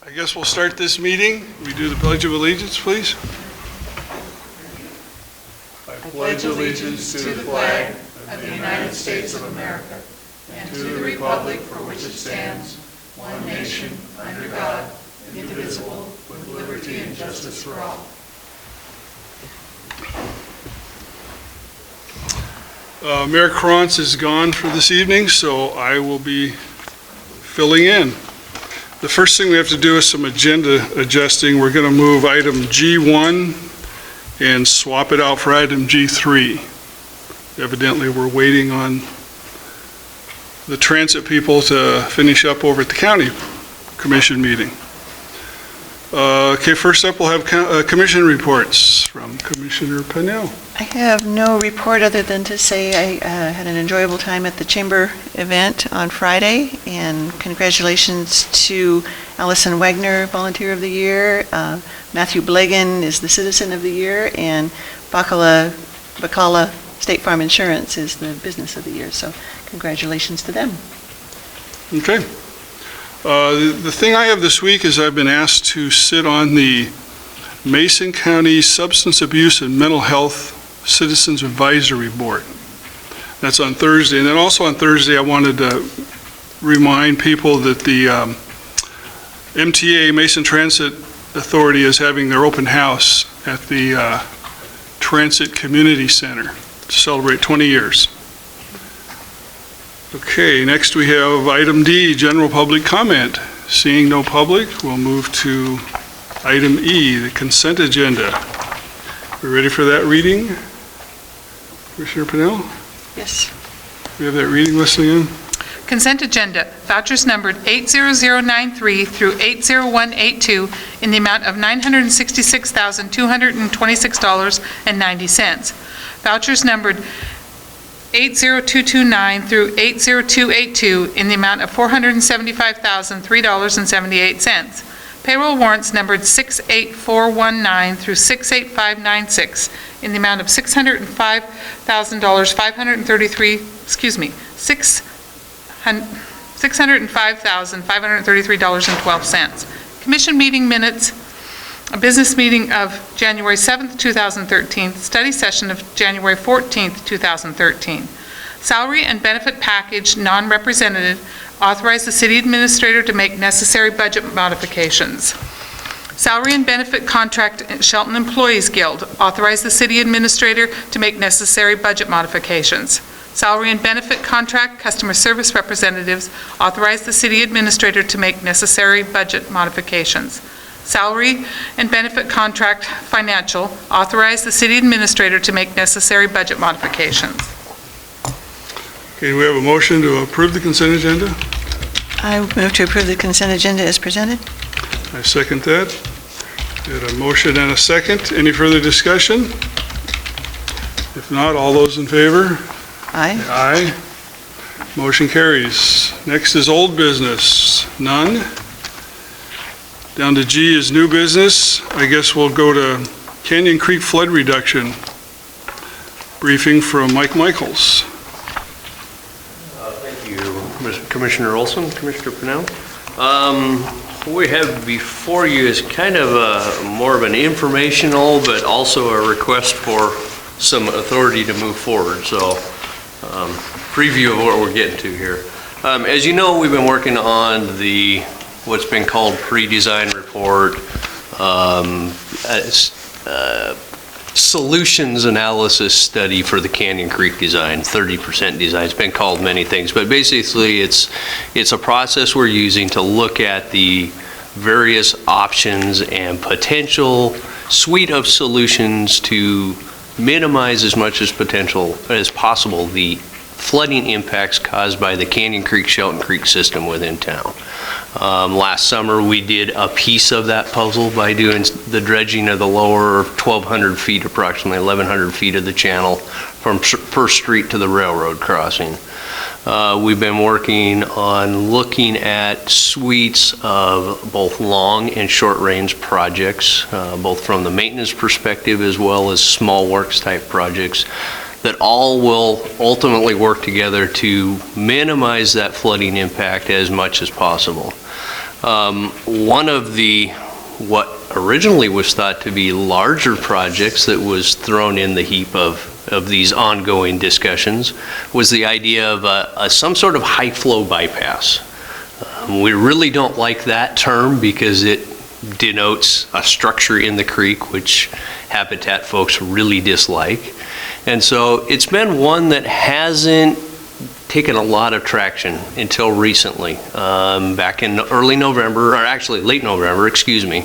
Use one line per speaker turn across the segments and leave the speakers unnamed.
I guess we'll start this meeting. We do the Pledge of Allegiance, please.
I pledge allegiance to the flag of the United States of America and to the republic for which it stands, one nation, under God, indivisible, with liberty and justice for all.
Mayor Krantz is gone for this evening, so I will be filling in. The first thing we have to do is some agenda adjusting. We're going to move item G1 and swap it out for item G3. Evidently, we're waiting on the transit people to finish up over at the county commission meeting. Okay, first up we'll have commission reports from Commissioner Pennell.
I have no report other than to say I had an enjoyable time at the Chamber event on Friday, and congratulations to Allison Wagner, Volunteer of the Year, Matthew Blagan is the Citizen of the Year, and Bacala State Farm Insurance is the Business of the Year, so congratulations to them.
Okay. The thing I have this week is I've been asked to sit on the Mason County Substance Abuse and Mental Health Citizens Advisory Board. That's on Thursday. And then also on Thursday, I wanted to remind people that the MTA, Mason Transit Authority, is having their open house at the Transit Community Center to celebrate 20 years. Okay, next we have item D, general public comment. Seeing no public, we'll move to item E, the consent agenda. We ready for that reading? Commissioner Pennell?
Yes.
We have that reading listening in?
Consent agenda, vouchers numbered 80093 through 80182 in the amount of $966,226.90. Vouchers numbered 80229 through 80282 in the amount of $475,003.78. Payroll warrants numbered 68419 through 68596 in the amount of $605,533.12. Commission meeting minutes, a business meeting of January 7th, 2013, study session of January 14th, 2013. Salary and benefit package, non-representative, authorize the city administrator to make necessary budget modifications. Salary and benefit contract, Shelton Employees Guild, authorize the city administrator to make necessary budget modifications. Salary and benefit contract, customer service representatives, authorize the city administrator to make necessary budget modifications. Salary and benefit contract, financial, authorize the city administrator to make necessary budget modifications.
Okay, we have a motion to approve the consent agenda.
I move to approve the consent agenda as presented.
I second that. We had a motion and a second. Any further discussion? If not, all those in favor?
Aye.
Aye. Motion carries. Next is old business. None. Down to G is new business. I guess we'll go to Canyon Creek flood reduction. Briefing from Mike Michaels.
Thank you, Commissioner Olson, Commissioner Pennell. What we have before you is kind of more of an informational, but also a request for some authority to move forward. So, preview of what we're getting to here. As you know, we've been working on what's been called pre-design report, solutions analysis study for the Canyon Creek design, 30% design. It's been called many things, but basically it's a process we're using to look at the various options and potential suite of solutions to minimize as much as possible the flooding impacts caused by the Canyon Creek, Shelton Creek system within town. Last summer, we did a piece of that puzzle by doing the dredging of the lower 1,200 feet, approximately 1,100 feet of the channel from First Street to the railroad crossing. We've been working on looking at suites of both long and short range projects, both from the maintenance perspective as well as small works type projects that all will ultimately work together to minimize that flooding impact as much as possible. One of the, what originally was thought to be larger projects that was thrown in the heap of these ongoing discussions was the idea of some sort of high-flow bypass. We really don't like that term because it denotes a structure in the creek, which habitat folks really dislike. And so it's been one that hasn't taken a lot of traction until recently. Back in early November, or actually late November, excuse me,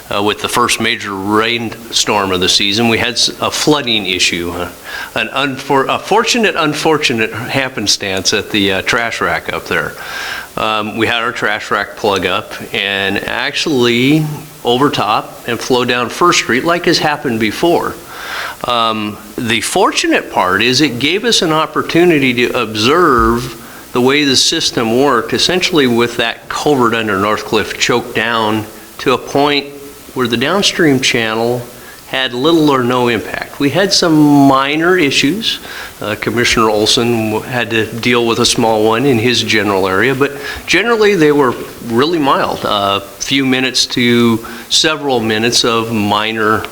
with the first major rainstorm of the season, we had a flooding issue, a fortunate happenstance at the trash rack up there. We had our trash rack plug up and actually overtop and flow down First Street like has happened before. The fortunate part is it gave us an opportunity to observe the way the system worked, essentially with that culvert under North Cliff choked down to a point where the downstream channel had little or no impact. We had some minor issues. Commissioner Olson had to deal with a small one in his general area, but generally they were really mild. A few minutes to several minutes of minor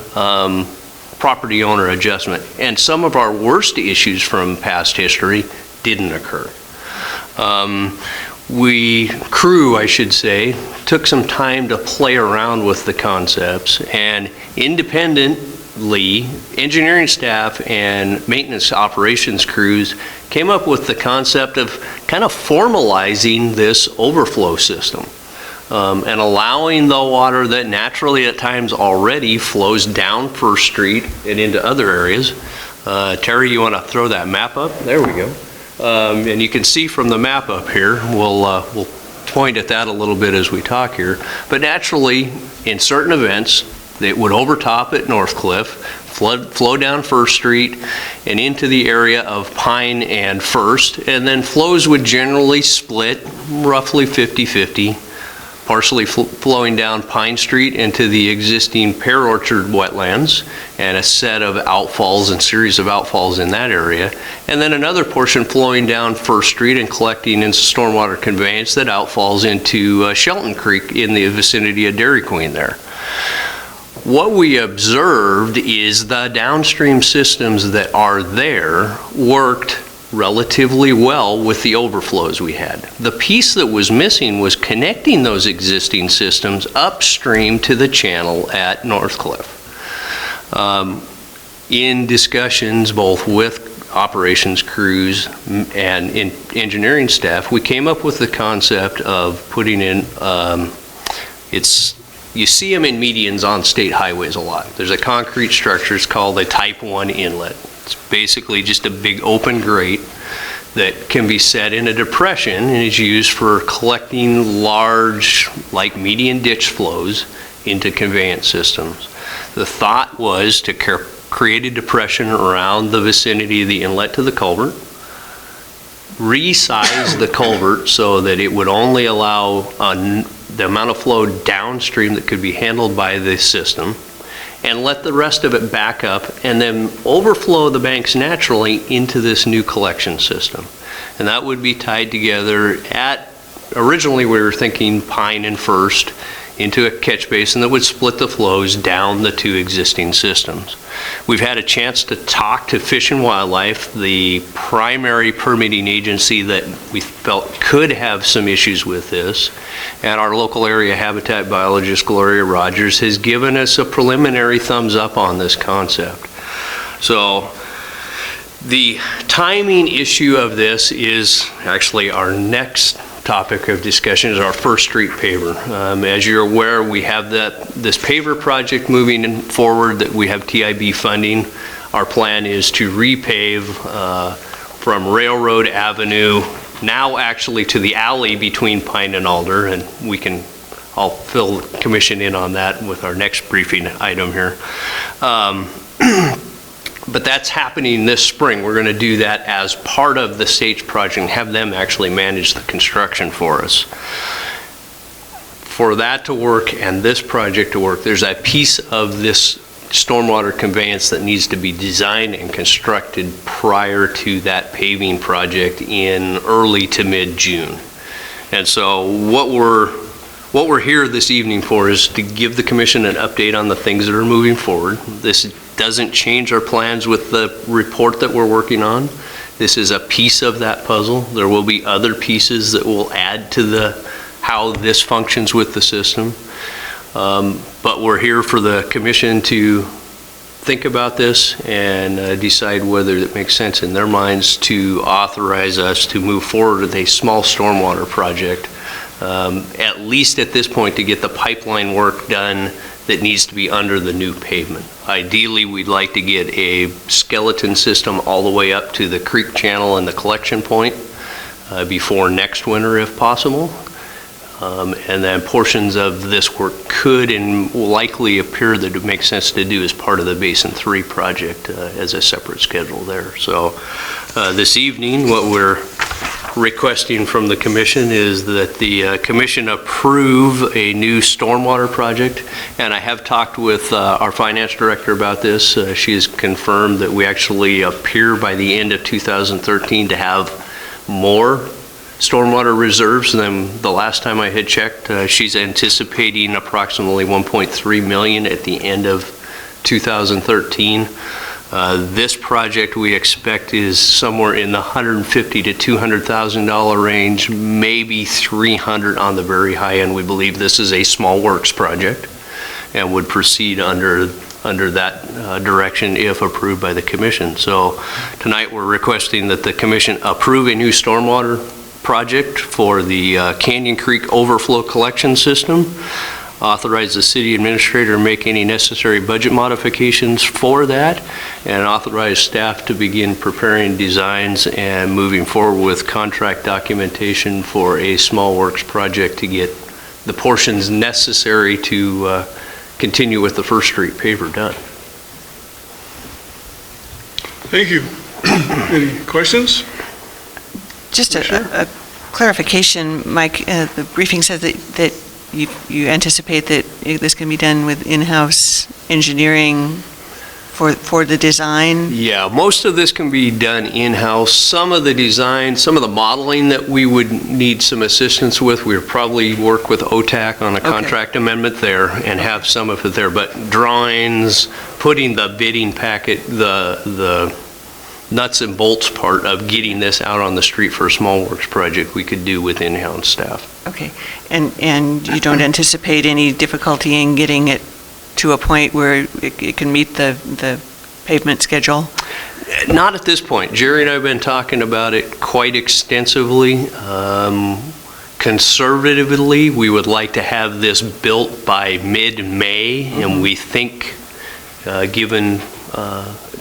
property owner adjustment. And some of our worst issues from past history didn't occur. Crew, I should say, took some time to play around with the concepts, and independently, engineering staff and maintenance operations crews came up with the concept of kind of formalizing this overflow system. And allowing the water that naturally at times already flows down First Street and into other areas. Terry, you want to throw that map up? There we go. And you can see from the map up here, we'll point at that a little bit as we talk here, but naturally in certain events it would overtop at North Cliff, flow down First Street and into the area of Pine and First, and then flows would generally split roughly 50-50. Partially flowing down Pine Street into the existing Pear Orchard wetlands and a set of outfalls and series of outfalls in that area. And then another portion flowing down First Street and collecting in stormwater conveyance that outfalls into Shelton Creek in the vicinity of Dairy Queen there. What we observed is the downstream systems that are there worked relatively well with the overflows we had. The piece that was missing was connecting those existing systems upstream to the channel at North Cliff. In discussions both with operations crews and engineering staff, we came up with the concept of putting in, you see them in medians on state highways a lot. There's a concrete structure, it's called a Type 1 inlet. It's basically just a big open grate that can be set in a depression and is used for collecting large, like median ditch flows into conveyance systems. The thought was to create a depression around the vicinity of the inlet to the culvert, resize the culvert so that it would only allow the amount of flow downstream that could be handled by the system, and let the rest of it back up and then overflow the banks naturally into this new collection system. And that would be tied together at, originally we were thinking Pine and First, into a catch basin that would split the flows down the two existing systems. We've had a chance to talk to Fish and Wildlife, the primary permitting agency that we felt could have some issues with this, and our local area habitat biologist Gloria Rogers has given us a preliminary thumbs up on this concept. So the timing issue of this is actually our next topic of discussion is our First Street paver. As you're aware, we have this paver project moving forward that we have TIB funding. Our plan is to repave from Railroad Avenue, now actually to the alley between Pine and Alder, and I'll fill the commission in on that with our next briefing item here. But that's happening this spring. We're going to do that as part of the SAGE project and have them actually manage the construction for us. For that to work and this project to work, there's a piece of this stormwater conveyance that needs to be designed and constructed prior to that paving project in early to mid-June. And so what we're What we're here this evening for is to give the commission an update on the things that are moving forward. This doesn't change our plans with the report that we're working on. This is a piece of that puzzle. There will be other pieces that will add to how this functions with the system. But we're here for the commission to think about this and decide whether it makes sense in their minds to authorize us to move forward with a small stormwater project, at least at this point, to get the pipeline work done that needs to be under the new pavement. Ideally, we'd like to get a skeleton system all the way up to the creek channel and the collection point before next winter if possible. And then portions of this work could and will likely appear that it makes sense to do as part of the Basin 3 project as a separate schedule there. So this evening, what we're requesting from the commission is that the commission approve a new stormwater project. And I have talked with our finance director about this. She has confirmed that we actually appear by the end of 2013 to have more stormwater reserves than the last time I had checked. She's anticipating approximately 1.3 million at the end of 2013. This project we expect is somewhere in the $150,000 to $200,000 range, maybe 300 on the very high end. We believe this is a small works project and would proceed under that direction if approved by the commission. So tonight we're requesting that the commission approve a new stormwater project for the Canyon Creek overflow collection system, authorize the city administrator to make any necessary budget modifications for that, and authorize staff to begin preparing designs and moving forward with contract documentation for a small works project to get the portions necessary to continue with the First Street paver done.
Thank you. Any questions?
Just a clarification, Mike, the briefing said that you anticipate that this can be done with in-house engineering for the design?
Yeah, most of this can be done in-house. Some of the design, some of the modeling that we would need some assistance with, we would probably work with OTAC on a contract amendment there and have some of it there. But drawings, putting the bidding packet, the nuts and bolts part of getting this out on the street for a small works project we could do with in-house staff.
Okay, and you don't anticipate any difficulty in getting it to a point where it can meet the pavement schedule?
Not at this point. Jerry and I have been talking about it quite extensively. Conservatively, we would like to have this built by mid-May, and we think, given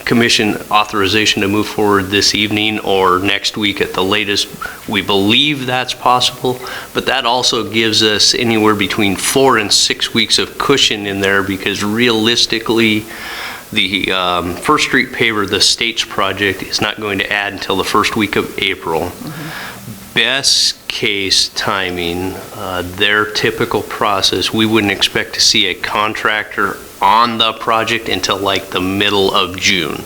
commission authorization to move forward this evening or next week at the latest, we believe that's possible, but that also gives us anywhere between 4 and 6 weeks of cushion in there, because realistically the First Street paver, the States project, is not going to add until the first week of April. Best case timing, their typical process, we wouldn't expect to see a contractor on the project until like the middle of June.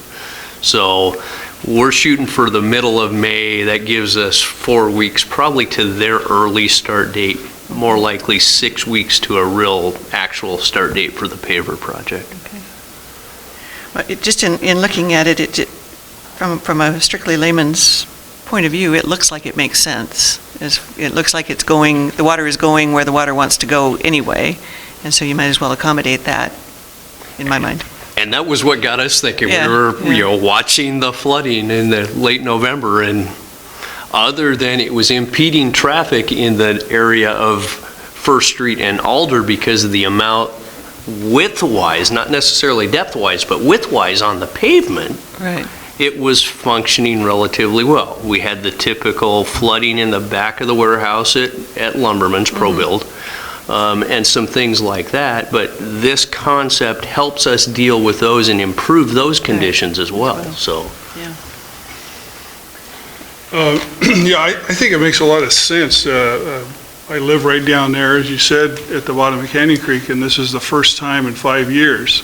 So we're shooting for the middle of May. That gives us 4 weeks probably to their early start date, more likely 6 weeks to a real actual start date for the paver project.
Okay. Well, just in looking at it, from a strictly layman's point of view, it looks like it makes sense. It looks like it's going, the water is going where the water wants to go anyway, and so you might as well accommodate that, in my mind.
And that was what got us thinking.
Yeah,
We were watching the flooding in the late November, and other than it was impeding traffic in the area of First Street and Alder because of the amount width-wise, not necessarily depth-wise, but width-wise on the pavement,
Right.
it was functioning relatively well. We had the typical flooding in the back of the warehouse at Lumberman's ProBuild, and some things like that, but this concept helps us deal with those and improve those conditions as well. So,
Yeah, I think it makes a lot of sense. I live right down there, as you said, at the bottom of Canyon Creek, and this is the first time in 5 years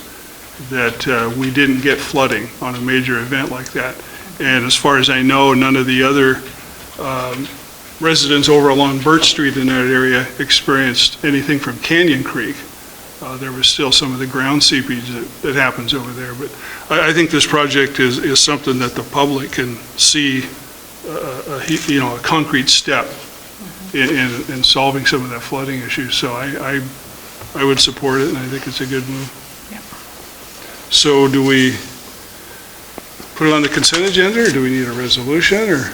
that we didn't get flooding on a major event like that. And as far as I know, none of the other residents over along Birch Street in that area experienced anything from Canyon Creek. There was still some of the ground seepage that happens over there. But I think this project is something that the public can see, a concrete step in solving some of that flooding issue. So I would support it, and I think it's a good move.
Yeah.
So do we put it on the consent agenda, or do we need a resolution, or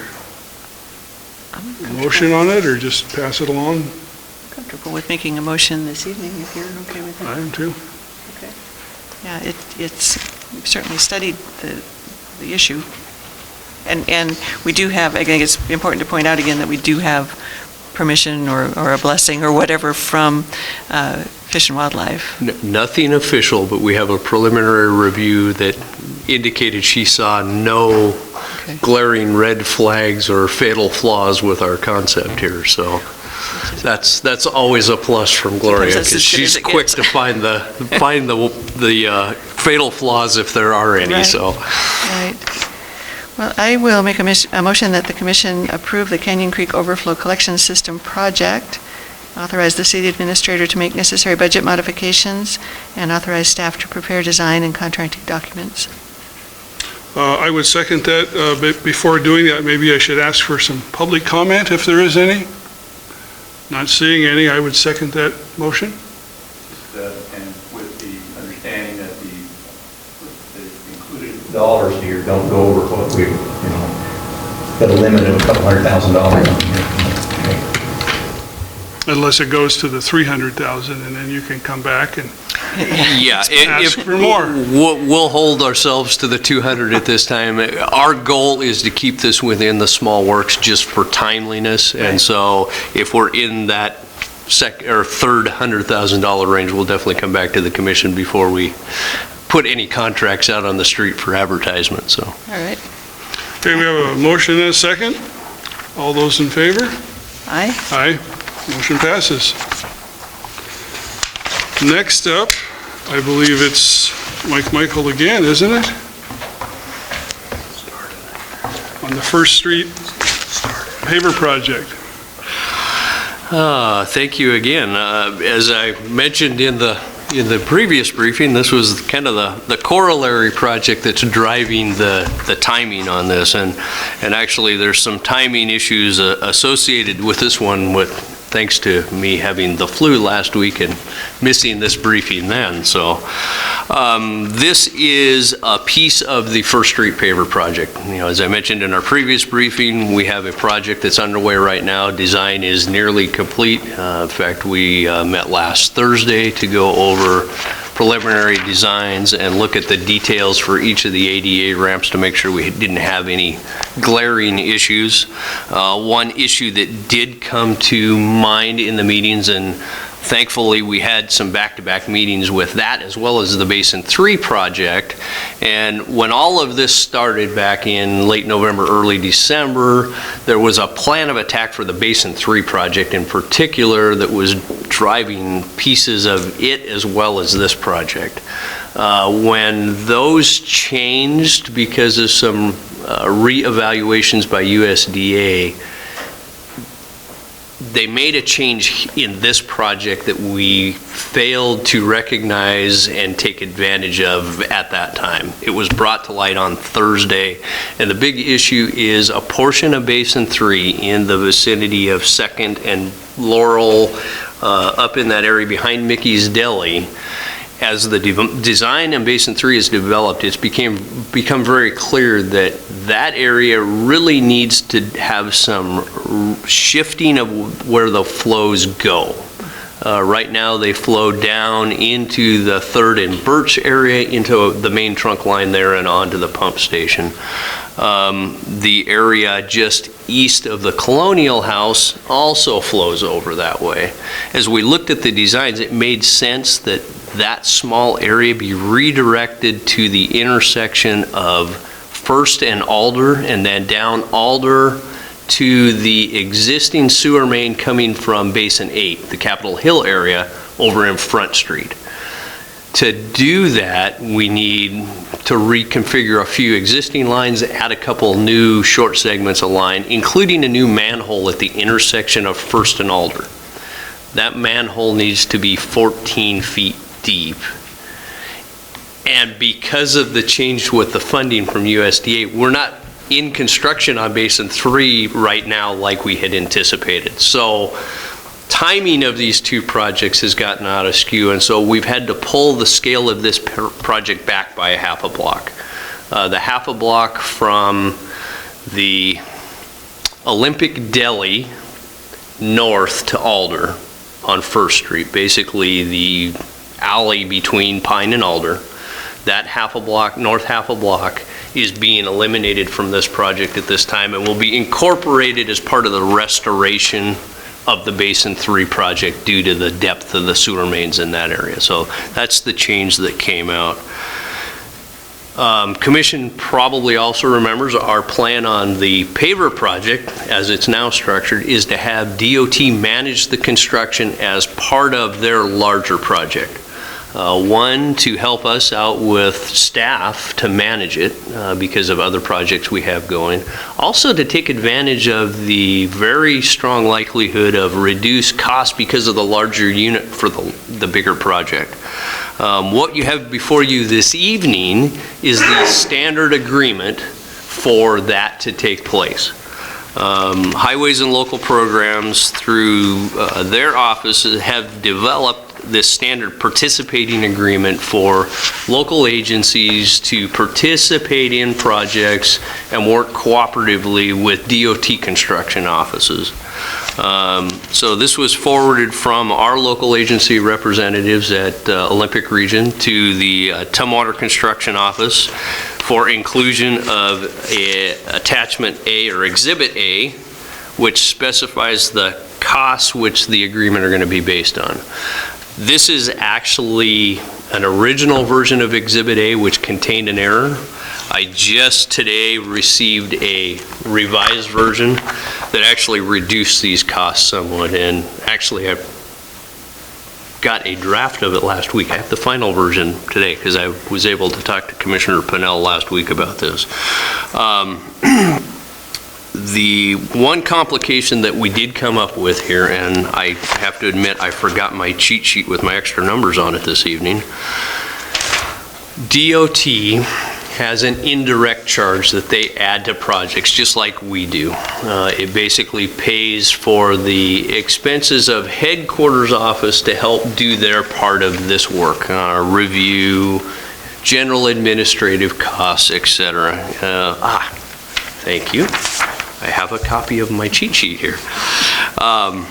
a motion on it, or just pass it along?
Comfortable with making a motion this evening, if you're okay with
I
that.
am too.
Yeah, we've certainly studied the issue. And we do have, I think it's important to point out again that we do have permission or a blessing or whatever from Fish and Wildlife.
Nothing official, but we have a preliminary review that indicated she saw no
Okay.
glaring red flags or fatal flaws with our concept here, so that's always a plus from Gloria,
Sometimes that's
because
as good as
she's
it
quick
gets.
to find the fatal flaws if there are any,
Right.
so.
Right. Well, I will make a motion that the commission approve the Canyon Creek Overflow Collection System project, authorize the city administrator to make necessary budget modifications, and authorize staff to prepare design and contracting documents.
I would second that. But before doing that, maybe I should ask for some public comment, if there is any. Not seeing any, I would second that motion.
And with the understanding that the included dollars here don't go over what we, got a limit of $200,000.
Unless it goes to the 300,000, and then you can come back and
Yeah,
ask for more.
We'll hold ourselves to the 200 at this time. Our goal is to keep this within the small works just for timeliness, and so if we're in that third $100,000 range, we'll definitely come back to the commission before we put any contracts out on the street for advertisement, so.
All right.
Okay, we have a motion and a second. All those in favor?
Aye.
Aye. Motion passes. Next up, I believe it's Mike Michael again, isn't it? On the First Street paver project.
Thank you again. As I mentioned in the previous briefing, this was kind of the corollary project that's driving the timing on this, and actually there's some timing issues associated with this one thanks to me having the flu last week and missing this briefing then. So this is a piece of the First Street paver project. As I mentioned in our previous briefing, we have a project that's underway right now. Design is nearly complete. In fact, we met last Thursday to go over preliminary designs and look at the details for each of the ADA ramps to make sure we didn't have any glaring issues. One issue that did come to mind in the meetings, and thankfully we had some back-to-back meetings with that as well as the Basin 3 project, and when all of this started back in late November, early December, there was a plan of attack for the Basin 3 project in particular that was driving pieces of it as well as this project. When those changed because of some re-evaluations by USDA, they made a change in this project that we failed to recognize and take advantage of at that time. It was brought to light on Thursday, and the big issue is a portion of Basin 3 in the vicinity of 2nd and Laurel, up in that area behind Mickey's Deli. As the design in Basin 3 is developed, it's become very clear that that area really needs to have some shifting of where the flows go. Right now, they flow down into the 3rd and Birch area, into the main trunk line there and onto the pump station. The area just east of the Colonial House also flows over that way. As we looked at the designs, it made sense that that small area be redirected to the intersection of First and Alder, and then down Alder to the existing sewer main coming from Basin 8, the Capitol Hill area, over in Front Street. To do that, we need to reconfigure a few existing lines, add a couple new short segments of line, including a new manhole at the intersection of First and Alder. That manhole needs to be 14 feet deep. And because of the change with the funding from USDA, we're not in construction on Basin 3 right now like we had anticipated. So timing of these two projects has gotten out of skew, and so we've had to pull the scale of this project back by a half a block. The half a block from the Olympic Deli north to Alder on First Street, basically the alley between Pine and Alder. That half a block, north half a block, is being eliminated from this project at this time and will be incorporated as part of the restoration of the Basin 3 project due to the depth of the sewer mains in that area. So that's the change that came out. Commission probably also remembers our plan on the paver project, as it's now structured, is to have DOT manage the construction as part of their larger project. One, to help us out with staff to manage it because of other projects we have going. Also to take advantage of the very strong likelihood of reduced cost because of the larger unit for the bigger project. What you have before you this evening is the standard agreement for that to take place. Highways and local programs through their offices have developed this standard participating agreement for local agencies to participate in projects and work cooperatively with DOT construction offices. So this was forwarded from our local agency representatives at Olympic Region to the Tumwater Construction Office for inclusion of attachment A or Exhibit A, which specifies the costs which the agreement are going to be based on. This is actually an original version of Exhibit A, which contained an error. I just today received a revised version that actually reduced these costs somewhat, and actually I got a draft of it last week. I have the final version today because I was able to talk to Commissioner Pennell last week about this. The one complication that we did come up with here, and I have to admit I forgot my cheat sheet with my extra numbers on it this evening. DOT has an indirect charge that they add to projects just like we do. It basically pays for the expenses of headquarters office to help do their part of this work, review, general administrative costs, etc. Thank you. I have a copy of my cheat sheet here. And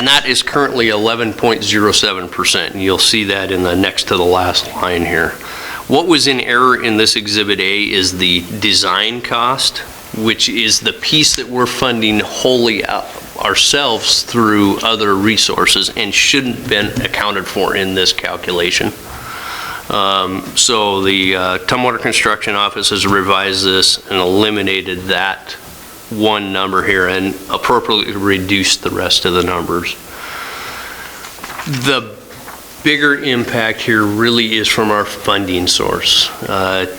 that is currently 11.07%, and you'll see that in the next to the last line here. What was in error in this Exhibit A is the design cost, which is the piece that we're funding wholly ourselves through other resources and shouldn't have been accounted for in this calculation. So the Tumwater Construction Office has revised this and eliminated that one number here and appropriately reduced the rest of the numbers. The bigger impact here really is from our funding source.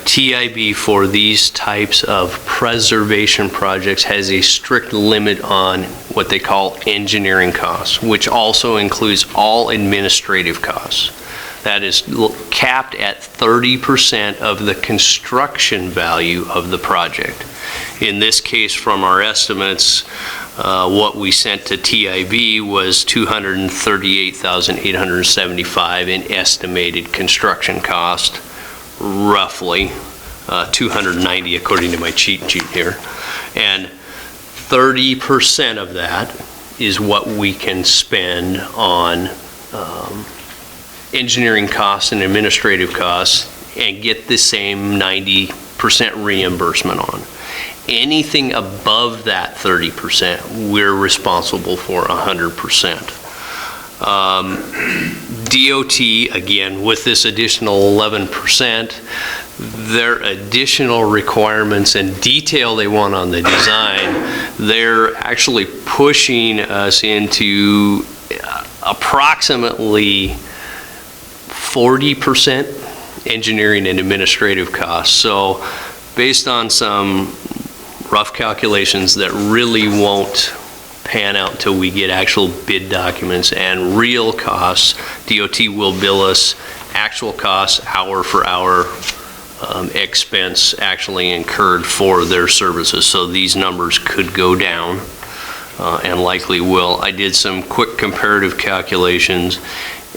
TIB for these types of preservation projects has a strict limit on what they call engineering costs, which also includes all administrative costs. That is capped at 30% of the construction value of the project. In this case, from our estimates, what we sent to TIB was $238,875 in estimated construction cost, roughly 290 according to my cheat sheet here. And 30% of that is what we can spend on engineering costs and administrative costs and get the same 90% reimbursement on. Anything above that 30%, we're responsible for 100%. DOT, again, with this additional 11%, their additional requirements and detail they want on the design, they're actually pushing us into approximately 40% engineering and administrative costs. So based on some rough calculations that really won't pan out until we get actual bid documents and real costs, DOT will bill us actual costs, hour for hour, expense actually incurred for their services. So these numbers could go down and likely will. I did some quick comparative calculations,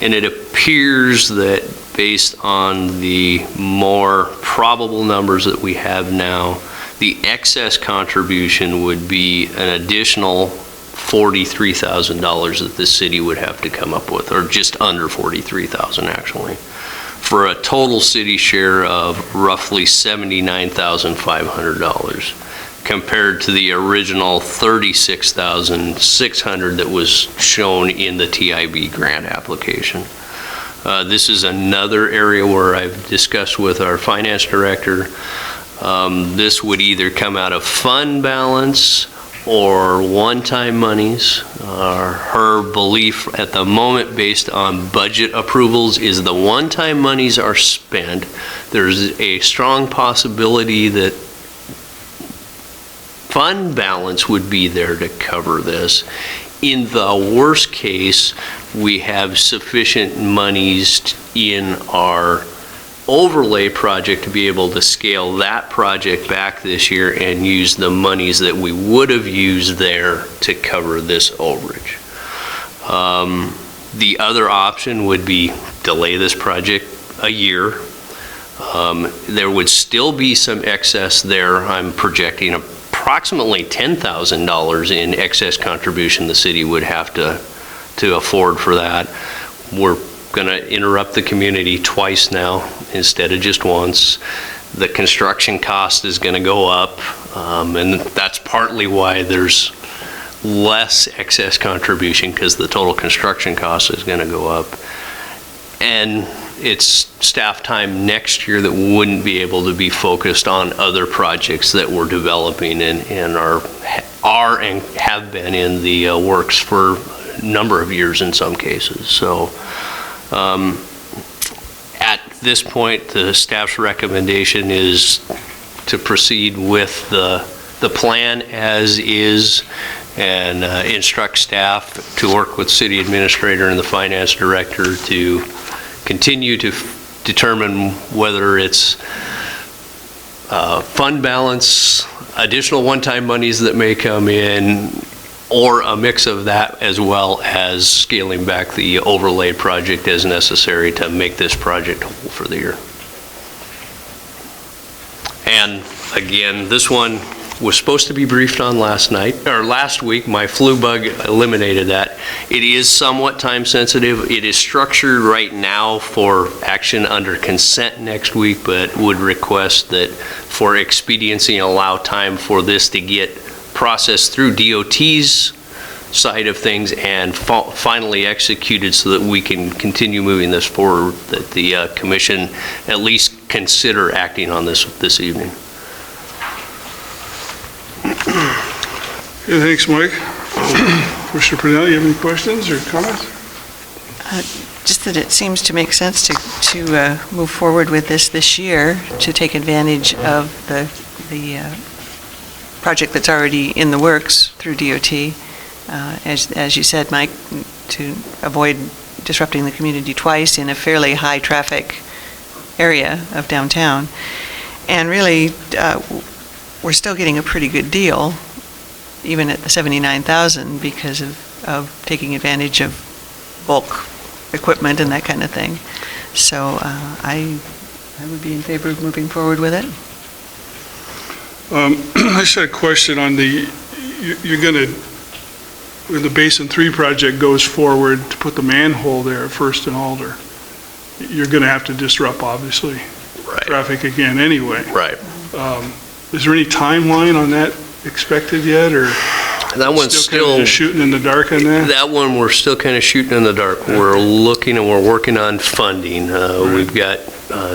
and it appears that based on the more probable numbers that we have now, the excess contribution would be an additional $43,000 that the city would have to come up with, or just under $43,000 actually, for a total city share of roughly $79,500 compared to the original $36,600 that was shown in the TIB grant application. This is another area where I've discussed with our finance director. This would either come out of fund balance or one-time monies. Her belief at the moment, based on budget approvals, is the one-time monies are spent. There's a strong possibility that fund balance would be there to cover this. In the worst case, we have sufficient monies in our overlay project to be able to scale that project back this year and use the monies that we would have used there to cover this overage. The other option would be delay this project a year. There would still be some excess there. I'm projecting approximately $10,000 in excess contribution the city would have to afford for that. We're going to interrupt the community twice now instead of just once. The construction cost is going to go up, and that's partly why there's less excess contribution, because the total construction cost is going to go up. And it's staff time next year that wouldn't be able to be focused on other projects that we're developing and are and have been in the works for a number of years in some cases. So at this point, the staff's recommendation is to proceed with the plan as is, and instruct staff to work with city administrator and the finance director to continue to determine whether it's fund balance, additional one-time monies that may come in, or a mix of that, as well as scaling back the overlay project as necessary to make this project whole for the year. And again, this one was supposed to be briefed on last week. My flu bug eliminated that. It is somewhat time sensitive. It is structured right now for action under consent next week, but would request that for expediency and allow time for this to get processed through DOT's side of things and finally executed so that we can continue moving this forward, that the commission at least consider acting on this evening.
Okay, thanks, Mike. Commissioner Purnell, you have any questions or comments?
Just that it seems to make sense to move forward with this year to take advantage of the project that's already in the works through DOT. As you said, Mike, to avoid disrupting the community twice in a fairly high traffic area of downtown. And really, we're still getting a pretty good deal, even at the $79,000, because of taking advantage of bulk equipment and that kind of thing. So I would be in favor of moving forward with it.
I just had a question on you're going to, when the Basin 3 project goes forward to put the manhole there at First and Alder, you're going to have to disrupt, obviously, traffic again anyway.
Right.
Is there any timeline on that expected yet, or
that one's still
kind of just shooting in the dark on that?
That one, we're still kind of shooting in the dark. We're looking and we're working on funding. We've got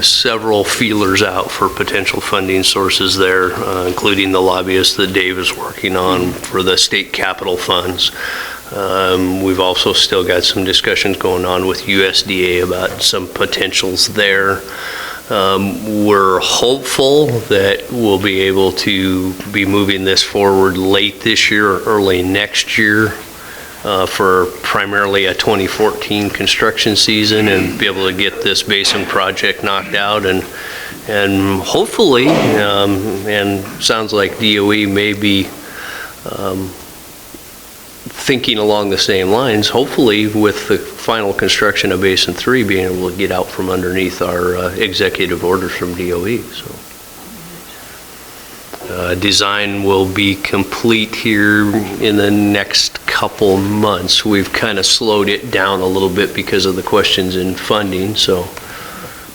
several feelers out for potential funding sources there, including the lobbyist that Dave is working on for the state capital funds. We've also still got some discussions going on with USDA about some potentials there. We're hopeful that we'll be able to be moving this forward late this year or early next year for primarily a 2014 construction season and be able to get this basin project knocked out and hopefully, and sounds like DOE may be thinking along the same lines, hopefully with the final construction of Basin 3 being able to get out from underneath our executive orders from DOE. So, design will be complete here in the next couple months. We've kind of slowed it down a little bit because of the questions in funding, so,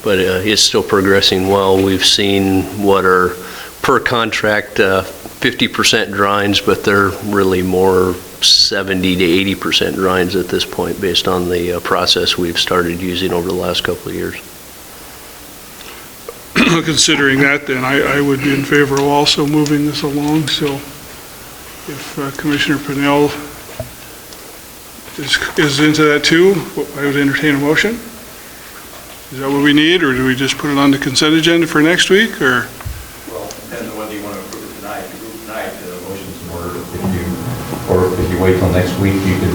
but it's still progressing well. We've seen what are per contract 50% drawings, but they're really more 70 to 80% drawings at this point based on the process we've started using over the last couple of years.
Considering that, then, I would be in favor of also moving this along, so if Commissioner Pennell is into that too, I would entertain a motion. Is that what we need, or do we just put it on the consent agenda for next week, or?
Well, depends on whether you want to approve it tonight. If you approve tonight, the motion's in order. Or if you wait till next week, you can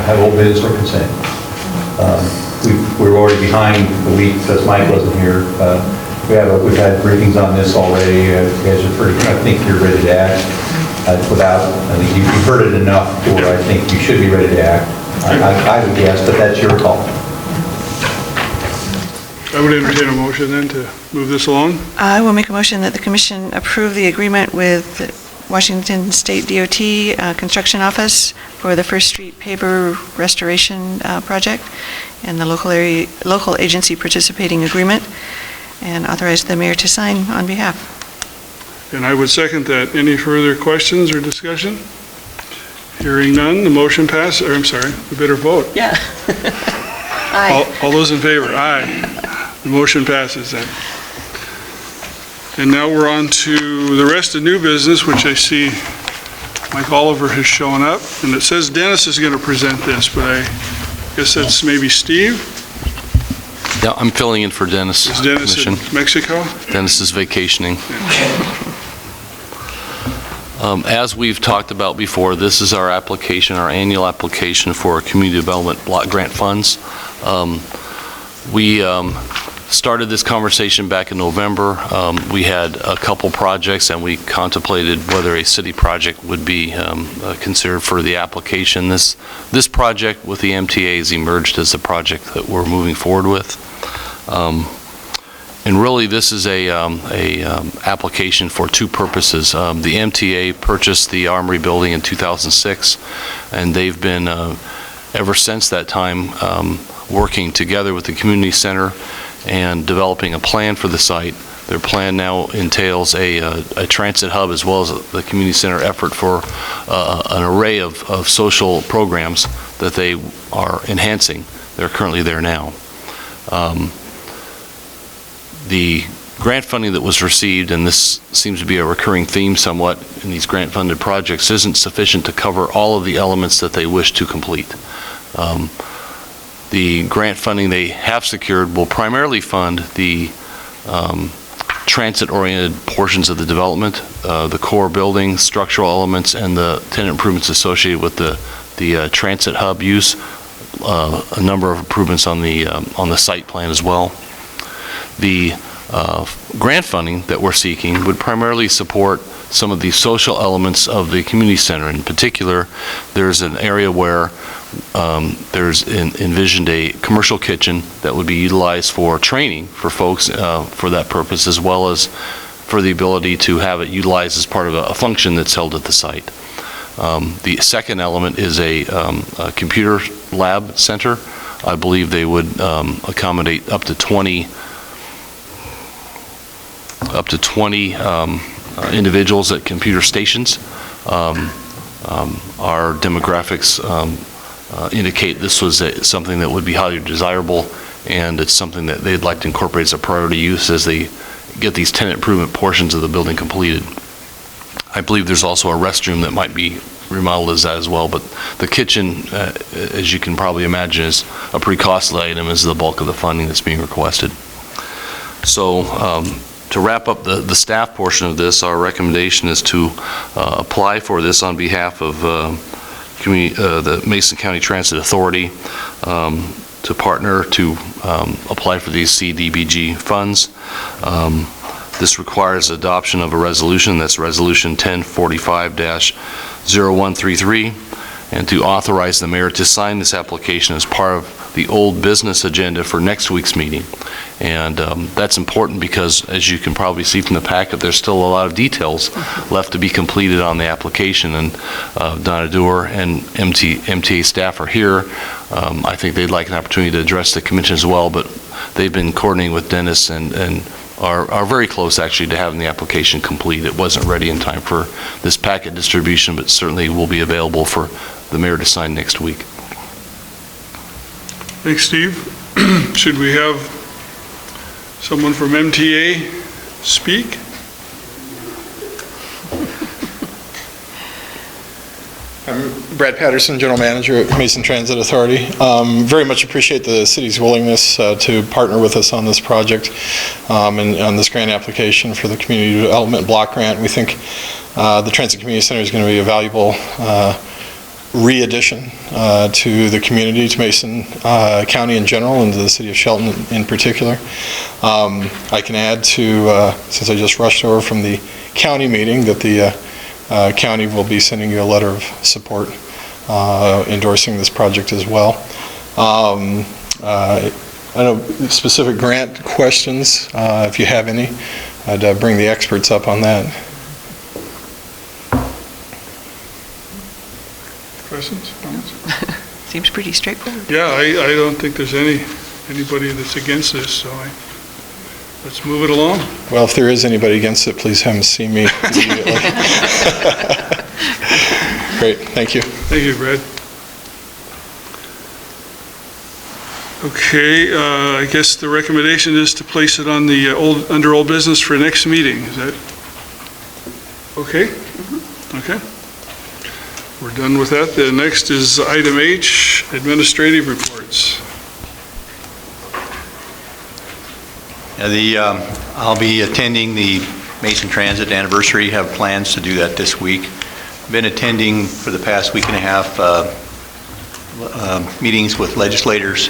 have old business or consent. We're already behind the week because Mike wasn't here. We've had briefings on this already. You guys are pretty, I think you're ready to act. I think you've heard it enough where I think you should be ready to act. I would guess, but that's your call.
I would entertain a motion then to move this along.
I will make a motion that the commission approve the agreement with Washington State DOT Construction Office for the First Street paver restoration project and the local agency participating agreement, and authorize the mayor to sign on behalf.
And I would second that. Any further questions or discussion? Hearing none, the motion passes, or I'm sorry, we better vote.
Yeah.
All those in favor? Aye. The motion passes then. And now we're on to the rest of new business, which I see Mike Oliver has shown up, and it says Dennis is going to present this, but I guess that's maybe Steve?
Yeah, I'm filling in for Dennis.
Is Dennis in Mexico?
Dennis is vacationing. As we've talked about before, this is our application, our annual application for community development block grant funds. We started this conversation back in November. We had a couple projects and we contemplated whether a city project would be considered for the application. This project with the MTAs emerged as a project that we're moving forward with. And really this is a application for two purposes. The MTA purchased the Armory building in 2006, and they've been ever since that time working together with the community center and developing a plan for the site. Their plan now entails a transit hub as well as the community center effort for an array of social programs that they are enhancing. They're currently there now. The grant funding that was received, and this seems to be a recurring theme somewhat in these grant-funded projects, isn't sufficient to cover all of the elements that they wish to complete. The grant funding they have secured will primarily fund the transit-oriented portions of the development, the core building, structural elements, and the tenant improvements associated with the transit hub use, a number of improvements on the site plan as well. The grant funding that we're seeking would primarily support some of the social elements of the community center. In particular, there's an area where there's envisioned a commercial kitchen that would be utilized for training for folks for that purpose, as well as for the ability to have it utilized as part of a function that's held at the site. The second element is a computer lab center. I believe they would accommodate up to 20 individuals at computer stations. Our demographics indicate this was something that would be highly desirable, and it's something that they'd like to incorporate as a priority use as they get these tenant improvement portions of the building completed. I believe there's also a restroom that might be remodeled as that as well. But the kitchen, as you can probably imagine, is a pretty costly item, as the bulk of the funding that's being requested. So to wrap up the staff portion of this, our recommendation is to apply for this on behalf of the Mason County Transit Authority, to partner to apply for these CDBG funds. This requires adoption of a resolution, that's Resolution 1045-0133, and to authorize the mayor to sign this application as part of the old business agenda for next week's meeting. And that's important because, as you can probably see from the packet, there's still a lot of details left to be completed on the application. And Donna Dewar and MTA staff are here. I think they'd like an opportunity to address the commission as well, but they've been coordinating with Dennis and are very close, actually, to having the application complete. It wasn't ready in time for this packet distribution, but certainly will be available for the mayor to sign next week.
Thanks, Steve. Should we have someone from MTA speak?
I'm Brad Patterson, General Manager at Mason Transit Authority. Very much appreciate the city's willingness to partner with us on this project and on this grant application for the Community Development Block Grant. We think the Transit Community Center is going to be a valuable re-addition to the community, to Mason County in general, and to the city of Shelton in particular. I can add to, since I just rushed over from the county meeting, that the county will be sending you a letter of support endorsing this project as well. I know specific grant questions, if you have any, I'd bring the experts up on that.
Questions? Comments?
Seems pretty straightforward.
Yeah, I don't think there's anybody that's against this, so let's move it along.
Well, if there is anybody against it, please have them see me immediately. Great, thank you.
Thank you, Brad. Okay, I guess the recommendation is to place it on the under old business for next meeting. Is that okay? Okay. We're done with that. The next is item H, administrative reports.
I'll be attending the Mason Transit anniversary, have plans to do that this week. Been attending for the past week and a half meetings with legislators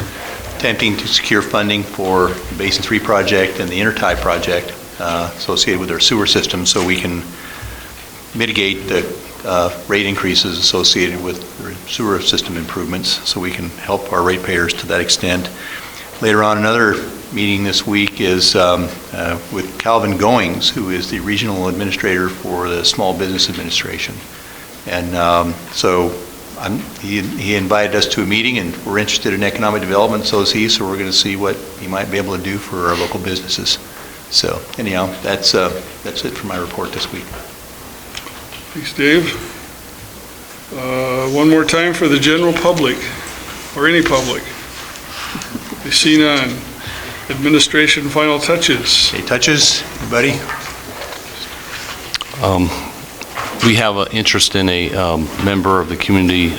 attempting to secure funding for the Basin 3 project and the Intertie project associated with our sewer system, so we can mitigate the rate increases associated with sewer system improvements, so we can help our ratepayers to that extent. Later on, another meeting this week is with Calvin Goings, who is the regional administrator for the Small Business Administration. And so he invited us to a meeting, and we're interested in economic development, so is he, so we're going to see what he might be able to do for our local businesses. So anyhow, that's it for my report this week.
Thanks, Dave. One more time for the general public, or any public. I see none. Administration final touches.
Any touches, anybody?
We have an interest in a member of the community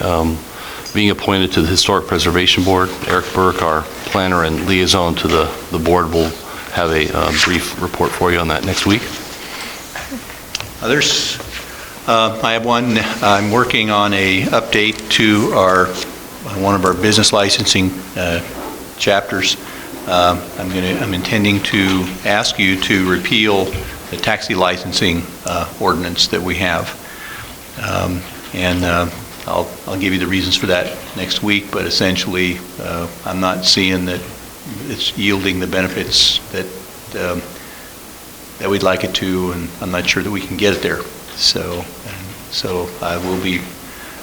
being appointed to the Historic Preservation Board. Eric Burke, our planner and liaison to the board, will have a brief report for you on that next week.
Others? I have one. I'm working on a update to one of our business licensing chapters. I'm intending to ask you to repeal the taxi licensing ordinance that we have. I'll give you the reasons for that next week, but essentially I'm not seeing that it's yielding the benefits that we'd like it to, and I'm not sure that we can get it there. So I will be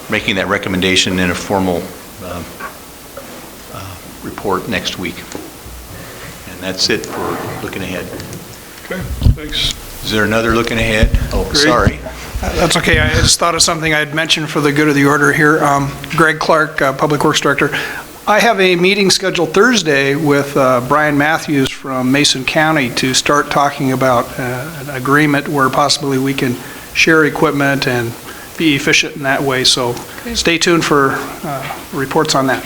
making that recommendation in a formal report next week. And that's it for looking ahead.
Okay, thanks.
Is there another looking ahead? Oh,
Greg?
sorry.
That's okay. I just thought of something I'd mention for the good of the order here. Greg Clark, Public Works Director. I have a meeting scheduled Thursday with Brian Matthews from Mason County to start talking about an agreement where possibly we can share equipment and be efficient in that way, so stay tuned for reports on that.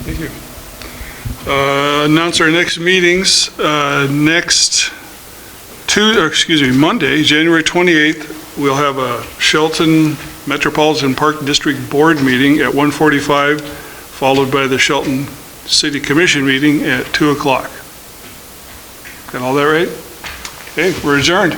Thank you. Announce our next meetings. Monday, January 28th, we'll have a Shelton Metropolitan Park District Board meeting at 1:45, followed by the Shelton City Commission meeting at 2 o'clock. Got all that right? Okay, we're adjourned.